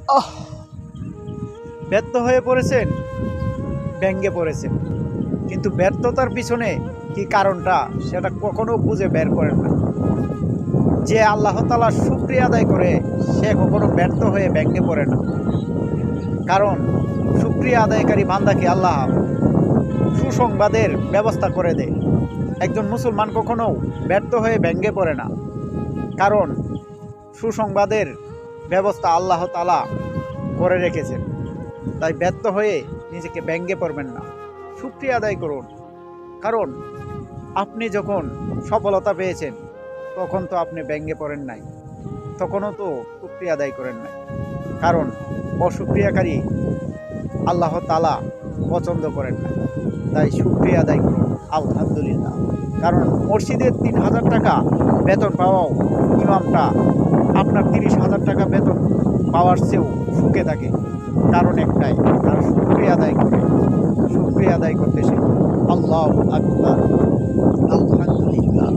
আহ ব্যর্থ হয়ে পড়েছেন, ব্যঙ্গে পড়েছেন, কিন্তু ব্যর্থতার পিছনে কি কারণটা সেটা কখনো খুঁজে বের করেন না। যে আল্লাহ তাআলার শুকরিয়া আদায় করে সে কখনো ব্যর্থ হয়ে ব্যঙ্গে পড়ে না। কারণ শুকরিয়া আদায়কারী বান্দাকে আল্লাহ সুসংবাদের ব্যবস্থা করে দেয়। একজন মুসলমান কখনো ব্যর্থ হয়ে ব্যঙ্গে পড়ে না, কারণ সুসংবাদের ব্যবস্থা আল্লাহ তাআলা করে রেখেছেন। তাই ব্যর্থ হয়ে নিজেকে ব্যঙ্গে পড়বেন না, শুকরিয়া আদায় করুন। কারণ আপনি যখন সফলতা পেয়েছেন তখন তো আপনি ব্যঙ্গে পড়েন নাই, তখনও তো শুকরিয়া আদায় করেন নাই। কারণ অশুকরিয়াকারী আল্লাহ তাআলা পছন্দ করেন না। তাই শুকরিয়া আদায় করুন আলহামদুলিল্লাহ। কারণ মসজিদের ৩,০০০ টাকা বেতন পাওয়াও ইমামটা আপনার ৩০,০০০ টাকা বেতন পাওয়ার চেয়েও সুখে থাকে। কারণ একটাই, তার শুকরিয়া আদায় করে, শুকরিয়া আদায় করতে শিখুন। আল্লাহু আকবার, আলহামদুলিল্লাহ।